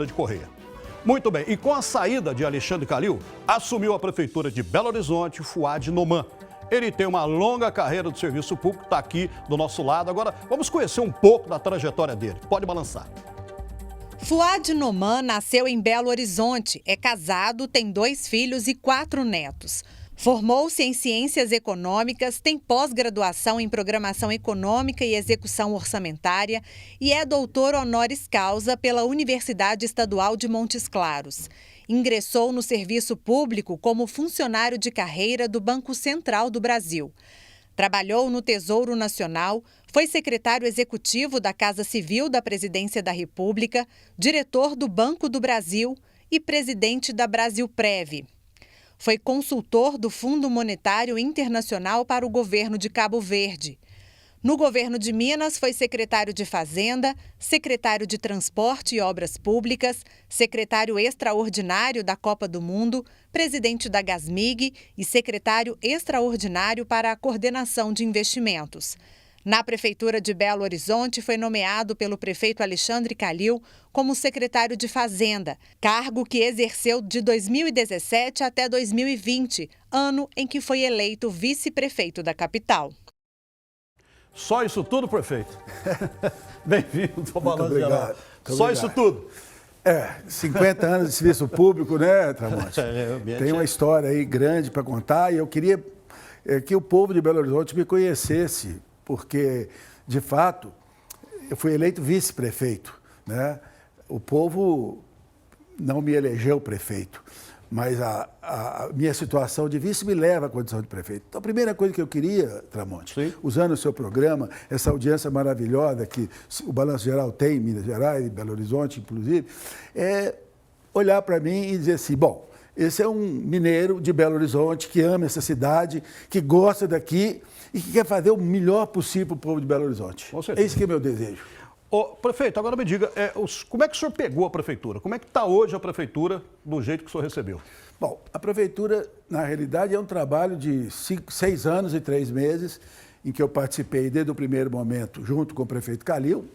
de Correia. Muito bem, e com a saída de Alexandre Calil, assumiu a prefeitura de Belo Horizonte, Fouad Noman. Ele tem uma longa carreira do serviço público, está aqui do nosso lado. Agora, vamos conhecer um pouco da trajetória dele. Pode balançar. Fouad Noman nasceu em Belo Horizonte, é casado, tem 2 filhos e 4 netos. Formou-se em Ciências Econômicas, tem pós-graduação em Programação Econômica e Execução Orçamentária e é doutor honoris causa pela Universidade Estadual de Montes Claros. Ingressou no serviço público como funcionário de carreira do Banco Central do Brasil. Trabalhou no Tesouro Nacional, foi secretário executivo da Casa Civil da Presidência da República, diretor do Banco do Brasil e presidente da Brasilprev. Foi consultor do Fundo Monetário Internacional para o governo de Cabo Verde. No governo de Minas, foi secretário de Fazenda, secretário de Transporte e Obras Públicas, secretário extraordinário da Copa do Mundo, presidente da Gasmig e secretário extraordinário para a coordenação de investimentos. Na Prefeitura de Belo Horizonte, foi nomeado pelo prefeito Alexandre Calil como secretário de Fazenda, cargo que exerceu de 2017 até 2020, ano em que foi eleito vice-prefeito da capital. Só isso tudo, prefeito? Bem-vindo ao Balanço Geral. Só obrigado. Isso tudo? 50 anos de serviço público, né, Tramonte? Tem uma história aí grande para contar e eu queria que o povo de Belo Horizonte me conhecesse, porque, de fato, eu fui eleito vice-prefeito, né? O povo não me elegeu prefeito, mas a minha situação de vice me leva à condição de prefeito. Então, a primeira coisa que eu queria, Tramonte, Sim. usando o seu programa, essa audiência maravilhosa que o Balanço Geral tem em Minas Gerais, em Belo Horizonte, inclusive, é olhar para mim e dizer assim, bom, esse é um mineiro de Belo Horizonte que ama essa cidade, que gosta daqui e que quer fazer o melhor possível para o povo de Belo Horizonte. Esse que é meu desejo. Ô, prefeito, agora me diga, como é que o senhor pegou a prefeitura? Como é que está hoje a prefeitura do jeito que o senhor recebeu? Bom, a prefeitura, na realidade, é um trabalho de 6 anos e 3 meses, em que eu participei desde o primeiro momento, junto com o prefeito Calil,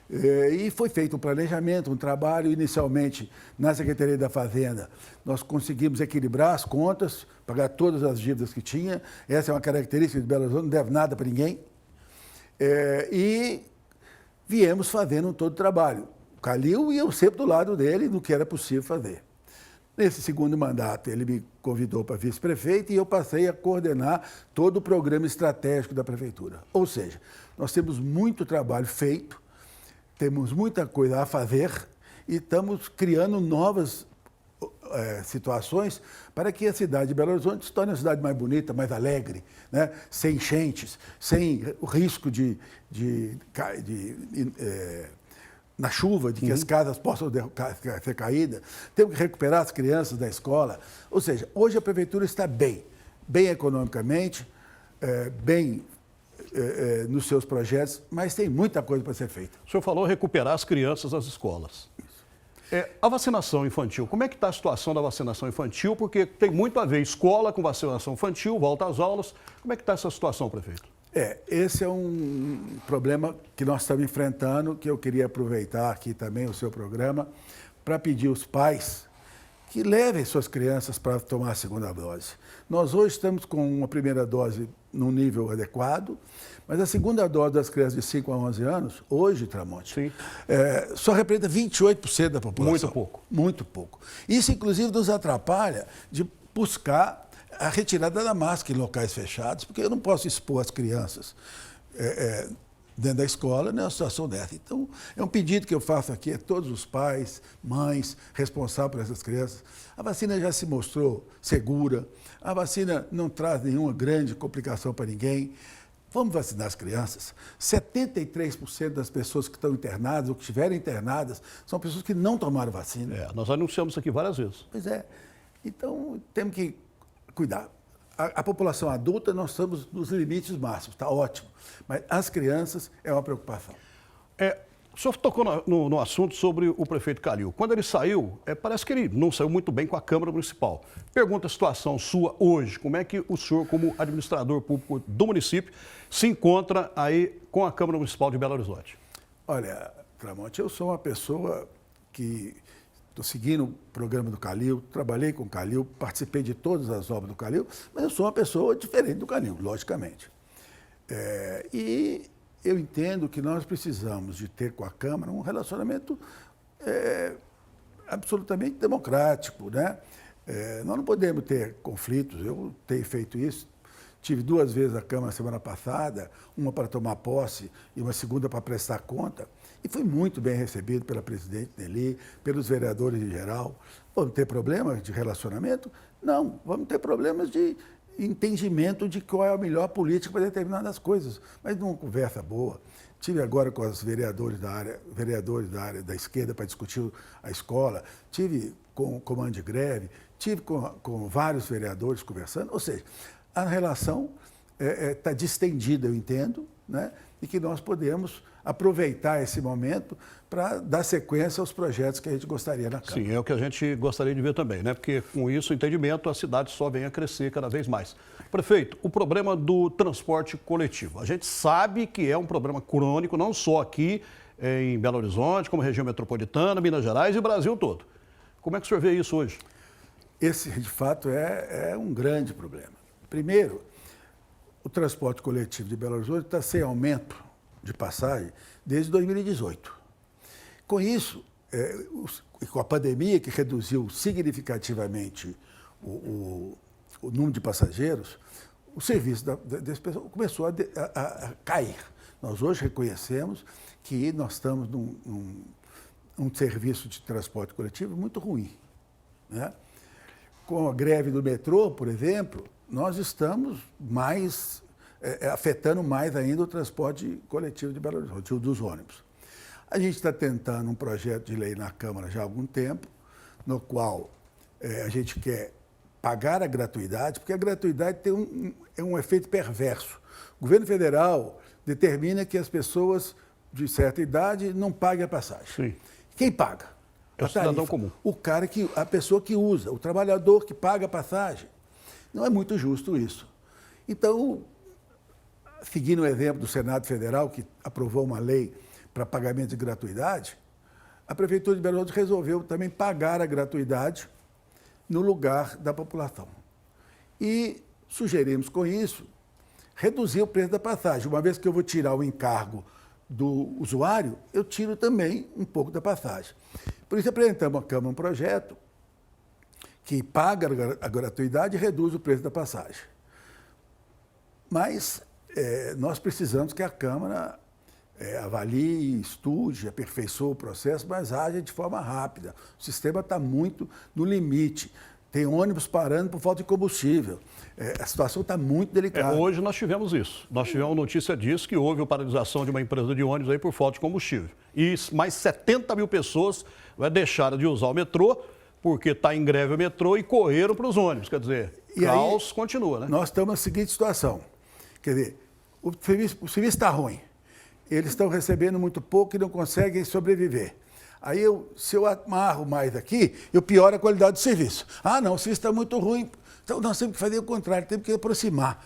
e foi feito um planejamento, um trabalho, inicialmente, na Secretaria da Fazenda. Nós conseguimos equilibrar as contas, pagar todas as dívidas que tinha. Essa é uma característica de Belo Horizonte, não deve nada para ninguém. E viemos fazendo todo o trabalho. O Calil e eu sempre do lado dele no que era possível fazer. Nesse segundo mandato, ele me convidou para vice-prefeito e eu passei a coordenar todo o programa estratégico da prefeitura. Ou seja, nós temos muito trabalho feito, temos muita coisa a fazer e estamos criando novas situações para que a cidade de Belo Horizonte se torne uma cidade mais bonita, mais alegre, né? Sem enchentes, sem o risco na chuva, de que as casas possam ser caídas. Temos que recuperar as crianças da escola. Ou seja, hoje a prefeitura está bem economicamente, bem nos seus projetos, mas tem muita coisa para ser feita. O senhor falou recuperar as crianças das escolas. A vacinação infantil, como é que está a situação da vacinação infantil? Porque tem muito a ver escola com vacinação infantil, volta às aulas. Como é que está essa situação, prefeito? Esse é um problema que nós estamos enfrentando, que eu queria aproveitar aqui também o seu programa, para pedir aos pais que levem suas crianças para tomar a segunda dose. Nós hoje estamos com uma primeira dose num nível adequado, mas a segunda dose das crianças de 5 a 11 anos, hoje, Tramonte, só representa 28% da população. Muito pouco. Muito pouco. Isso, inclusive, nos atrapalha de buscar a retirada da máscara em locais fechados, porque eu não posso expor as crianças dentro da escola numa situação dessa. Então, é um pedido que eu faço aqui a todos os pais, mães, responsáveis por essas crianças. A vacina já se mostrou segura, a vacina não traz nenhuma grande complicação para ninguém. Vamos vacinar as crianças. 73% das pessoas que estão internadas ou que estiverem internadas são pessoas que não tomaram vacina. Nós anunciamos isso aqui várias vezes. Pois é. Então, temos que cuidar. A população adulta, nós estamos nos limites máximos, está ótimo. Mas as crianças é uma preocupação. O senhor tocou no assunto sobre o prefeito Calil. Quando ele saiu, parece que ele não saiu muito bem com a Câmara Municipal. Pergunta a situação sua hoje. Como é que o senhor, como administrador público do município, se encontra aí com a Câmara Municipal de Belo Horizonte? Olha, Tramonte, eu sou uma pessoa que estou seguindo o programa do Calil, trabalhei com o Calil, participei de todas as obras do Calil, mas eu sou uma pessoa diferente do Calil, logicamente. E eu entendo que nós precisamos de ter com a Câmara um relacionamento absolutamente democrático, né? Nós não podemos ter conflitos, eu tenho feito isso. Tive 2 vezes a Câmara semana passada, uma para tomar posse e uma segunda para prestar conta. E fui muito bem recebido pela presidente Nelly, pelos vereadores em geral. Vamos ter problemas de relacionamento? Não, vamos ter problemas de entendimento de qual é a melhor política para determinadas coisas. Mas numa conversa boa. Tive agora com os vereadores da área da esquerda para discutir a escola, tive com o comando de greve, tive com vários vereadores conversando, ou seja, a relação está distendida, eu entendo, né? E que nós podemos aproveitar esse momento para dar sequência aos projetos que a gente gostaria na Câmara. Sim, é o que a gente gostaria de ver também, né? Porque com isso, o entendimento, a cidade só vem a crescer cada vez mais. Prefeito, o problema do transporte coletivo. A gente sabe que é um problema crônico, não só aqui em Belo Horizonte, como região metropolitana, Minas Gerais e Brasil todo. Como é que o senhor vê isso hoje? Esse, de fato, é um grande problema. Primeiro, o transporte coletivo de Belo Horizonte está sem aumento de passagem desde 2018. Com isso, e com a pandemia que reduziu significativamente o número de passageiros, o serviço desse pessoal começou a cair. Nós hoje reconhecemos que nós estamos num serviço de transporte coletivo muito ruim, né? Com a greve do metrô, por exemplo, nós estamos afetando mais ainda o transporte coletivo de Belo Horizonte, dos ônibus. A gente está tentando um projeto de lei na Câmara já há algum tempo, no qual a gente quer pagar a gratuidade, porque a gratuidade tem um efeito perverso. O governo federal determina que as pessoas de certa idade não paguem a passagem. Sim. Quem paga? É o cidadão comum. A pessoa que usa, o trabalhador que paga a passagem. Não é muito justo isso. Então, seguindo o exemplo do Senado Federal, que aprovou uma lei para pagamento de gratuidade, a Prefeitura de Belo Horizonte resolveu também pagar a gratuidade no lugar da população. E sugerimos com isso reduzir o preço da passagem. Uma vez que eu vou tirar o encargo do usuário, eu tiro também um pouco da passagem. Por isso apresentamos à Câmara um projeto que paga a gratuidade e reduz o preço da passagem. Mas nós precisamos que a Câmara avalie, estude, aperfeiçoe o processo, mas haja de forma rápida. O sistema está muito no limite. Tem ônibus parando por falta de combustível. A situação está muito delicada. Hoje nós tivemos isso. Nós tivemos notícia disso, que houve a paralisação de uma empresa de ônibus aí por falta de combustível. E mais 70 mil pessoas deixaram de usar o metrô, porque está em greve o metrô, e correram para os ônibus. Quer dizer, o caos continua, né? Nós estamos na seguinte situação. Quer dizer, o serviço está ruim. Eles estão recebendo muito pouco e não conseguem sobreviver. Aí, se eu amarro mais aqui, eu pioro a qualidade do serviço. Ah, não, o serviço está muito ruim. Então, nós temos que fazer o contrário, temos que aproximar.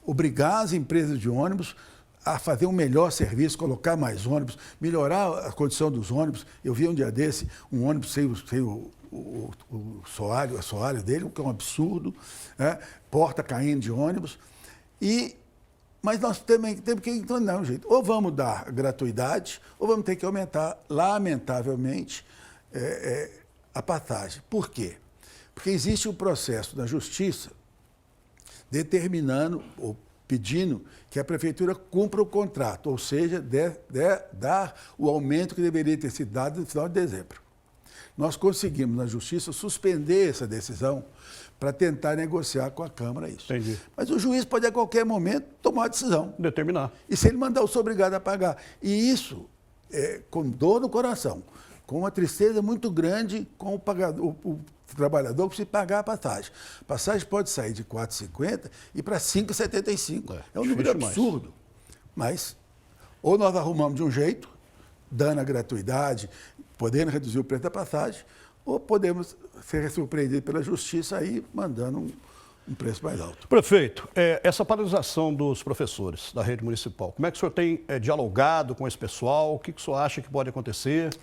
Obrigar as empresas de ônibus a fazer um melhor serviço, colocar mais ônibus, melhorar a condição dos ônibus. Eu vi um dia desse, um ônibus sem o assoalho dele, o que é um absurdo, né? Porta caindo de ônibus. Mas nós também temos que entender um jeito. Ou vamos dar gratuidade, ou vamos ter que aumentar, lamentavelmente, a passagem. Por quê? Porque existe um processo na Justiça determinando ou pedindo que a Prefeitura cumpra o contrato, ou seja, dar o aumento que deveria ter sido dado no final de dezembro. Nós conseguimos, na Justiça, suspender essa decisão para tentar negociar com a Câmara isso. Entendi. Mas o juiz pode, a qualquer momento, tomar a decisão. Determinar. E se ele mandar, eu sou obrigado a pagar. E isso, com dor no coração, com uma tristeza muito grande com o trabalhador que precisa pagar a passagem. A passagem pode sair de R$ 4,50 e para R$ 5,75. É um número absurdo. Mas, ou nós arrumamos de um jeito, dando a gratuidade, podendo reduzir o preço da passagem, ou podemos ser surpreendidos pela Justiça aí, mandando um preço mais alto. Prefeito, essa paralisação dos professores da rede municipal, como é que o senhor tem dialogado com esse pessoal? O que o senhor acha que pode acontecer?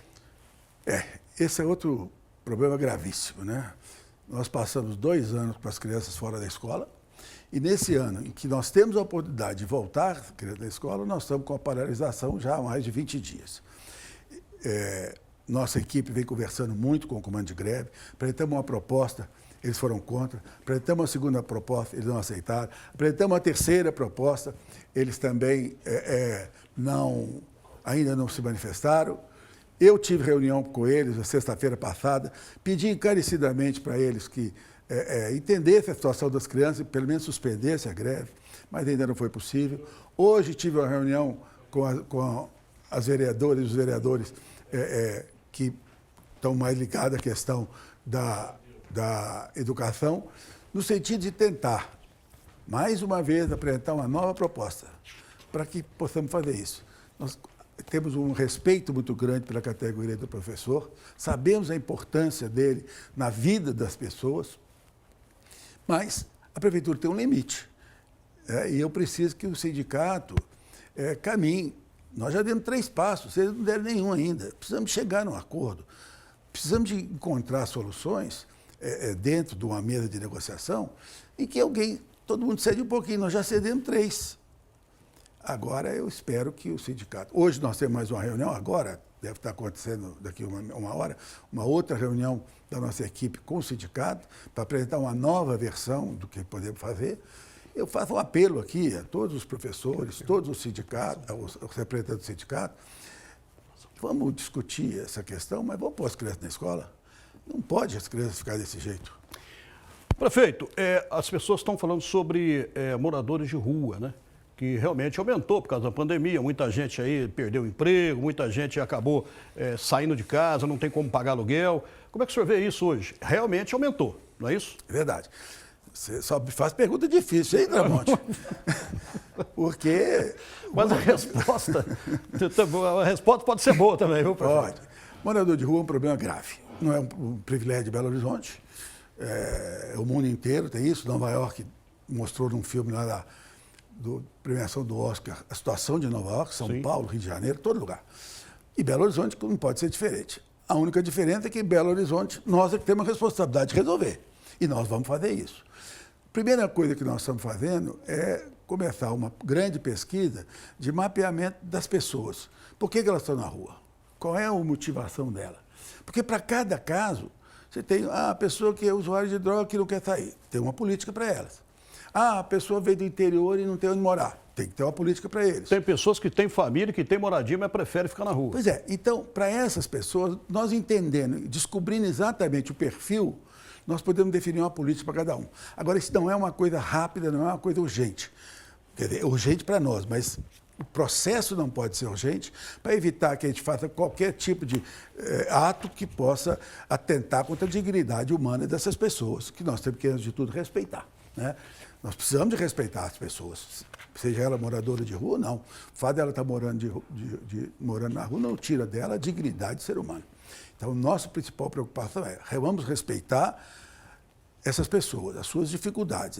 Esse é outro problema gravíssimo, né? Nós passamos 2 anos com as crianças fora da escola e nesse ano em que nós temos a oportunidade de voltar da escola, nós estamos com a paralisação já há mais de 20 dias. Nossa equipe vem conversando muito com o comando de greve, apresentamos uma proposta, eles foram contra, apresentamos uma segunda proposta, eles não aceitaram, apresentamos uma terceira proposta, eles também ainda não se manifestaram. Eu tive reunião com eles na sexta-feira passada, pedi encarecidamente para eles que entendessem a situação das crianças e pelo menos suspendessem a greve, mas ainda não foi possível. Hoje tive uma reunião com as vereadoras e os vereadores que estão mais ligados à questão da educação, no sentido de tentar, mais uma vez, apresentar uma nova proposta para que possamos fazer isso. Nós temos um respeito muito grande pela categoria do professor, sabemos a importância dele na vida das pessoas, mas a prefeitura tem um limite. E eu preciso que o sindicato caminhe. Nós já demos 3 passos, eles não deram nenhum ainda. Precisamos chegar num acordo, precisamos de encontrar soluções dentro de uma mesa de negociação em que todo mundo cede um pouquinho, nós já cedemos 3. Agora eu espero que o sindicato... Hoje nós temos mais uma reunião, agora deve estar acontecendo daqui uma hora, uma outra reunião da nossa equipe com o sindicato para apresentar uma nova versão do que podemos fazer. Eu faço um apelo aqui a todos os professores, todos os sindicatos, os representantes do sindicato. Vamos discutir essa questão, mas vamos pôr as crianças na escola? Não pode as crianças ficarem desse jeito. Prefeito, as pessoas estão falando sobre moradores de rua, né? Que realmente aumentou por causa da pandemia, muita gente aí perdeu o emprego, muita gente acabou saindo de casa, não tem como pagar aluguel. Como é que o senhor vê isso hoje? Realmente aumentou, não é isso? É verdade. Você só me faz pergunta difícil, hein, Tramonte? Porque... Mas a resposta pode ser boa também, viu, prefeito? Pode. Morador de rua é um problema grave. Não é um privilégio de Belo Horizonte. O mundo inteiro tem isso. Nova York mostrou num filme lá da premiação do Oscar a situação de Nova York, São Paulo, Rio de Janeiro, todo lugar. E Belo Horizonte não pode ser diferente. A única diferença é que em Belo Horizonte nós é que temos a responsabilidade de resolver. E nós vamos fazer isso. A primeira coisa que nós estamos fazendo é começar uma grande pesquisa de mapeamento das pessoas. Por que elas estão na rua? Qual é a motivação dela? Porque para cada caso, você tem a pessoa que é usuária de droga que não quer sair. Tem uma política para elas. A pessoa veio do interior e não tem onde morar. Tem que ter uma política para eles. Tem pessoas que têm família, que têm moradia, mas preferem ficar na rua. Pois é. Então, para essas pessoas, nós entendendo, descobrindo exatamente o perfil, nós podemos definir uma política para cada um. Agora, isso não é uma coisa rápida, não é uma coisa urgente. Quer dizer, é urgente para nós, mas o processo não pode ser urgente para evitar que a gente faça qualquer tipo de ato que possa atentar contra a dignidade humana dessas pessoas, que nós temos que, antes de tudo, respeitar, né? Nós precisamos de respeitar as pessoas, seja ela moradora de rua ou não. O fato dela estar morando na rua não tira dela a dignidade de ser humano. Então, nossa principal preocupação vamos respeitar essas pessoas, as suas dificuldades.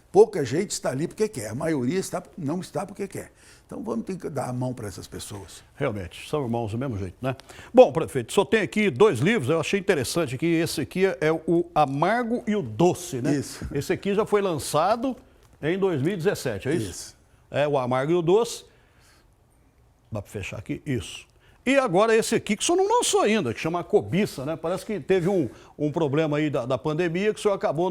Pouca gente está ali porque quer, a maioria não está porque quer. Então, vamos ter que dar a mão para essas pessoas. Realmente, são irmãos do mesmo jeito, né? Bom, prefeito, só tem aqui 2 livros, eu achei interessante aqui. Esse aqui é o Amargo e o Doce, né? Isso. Esse aqui já foi lançado em 2017, é isso? Isso. É o Amargo e o Doce. Dá para fechar aqui? Isso. E agora esse aqui, que o senhor não lançou ainda, que chama a Cobiça, né? Parece que teve um problema aí da pandemia que o senhor acabou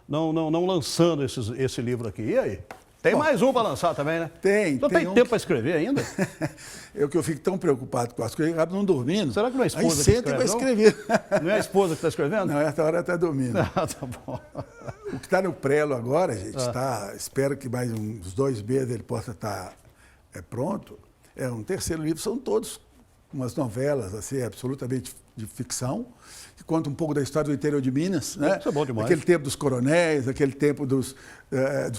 não lançando esse livro aqui. E aí? Tem mais um para lançar também, né? Tem. Não tem tempo para escrever ainda? Eu fico tão preocupado com as coisas, eu acabo não dormindo. Será que não é a esposa que escreve? Aí senta e vai escrever. Não é a esposa que está escrevendo? Não, essa hora está dormindo. Ah, tá bom. O que está no prelo agora, gente, espero que mais uns 2 meses ele possa estar pronto. É um terceiro livro, são todos umas novelas assim, absolutamente de ficção, que conta um pouco da história do interior de Minas, né? Isso é bom demais. Aquele tempo dos coronéis, aquele tempo dos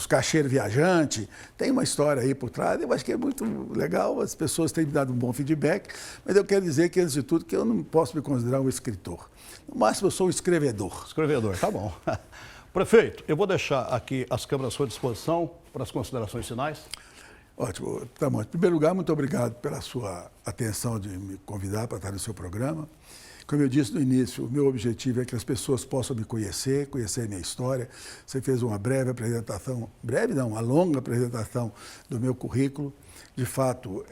cacheiros viajantes. Tem uma história aí por trás, eu acho que é muito legal, as pessoas têm me dado um bom feedback, mas eu quero dizer que, antes de tudo, que eu não posso me considerar um escritor. No máximo, eu sou um escrevedor. Escrevedor, tá bom. Prefeito, eu vou deixar aqui as câmeras à sua disposição para as considerações finais. Ótimo. Tá bom. Em primeiro lugar, muito obrigado pela sua atenção de me convidar para estar no seu programa. Como eu disse no início, o meu objetivo é que as pessoas possam me conhecer a minha história. Você fez uma breve apresentação, breve não, uma longa apresentação do meu currículo. De fato,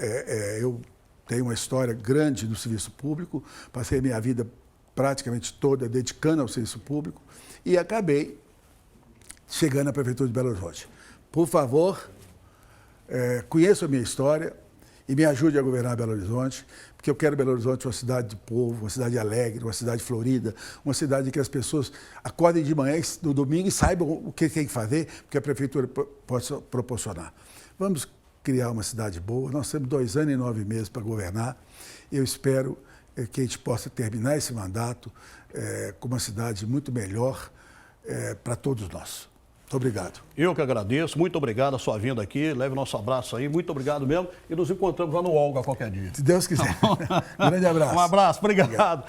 eu tenho uma história grande no serviço público, passei a minha vida praticamente toda dedicando ao serviço público e acabei chegando à Prefeitura de Belo Horizonte. Por favor, conheça a minha história e me ajude a governar Belo Horizonte, porque eu quero Belo Horizonte uma cidade de povo, uma cidade alegre, uma cidade florida, uma cidade em que as pessoas acordem de manhã, no domingo, e saibam o que tem que fazer, porque a Prefeitura possa proporcionar. Vamos criar uma cidade boa, nós temos 2 anos e 9 meses para governar, eu espero que a gente possa terminar esse mandato com uma cidade muito melhor para todos nós. Muito obrigado. Eu que agradeço, muito obrigado a sua vinda aqui, leve o nosso abraço aí, muito obrigado mesmo e nos encontramos lá no Olga qualquer dia. Se Deus quiser. Grande abraço. Um abraço, obrigado.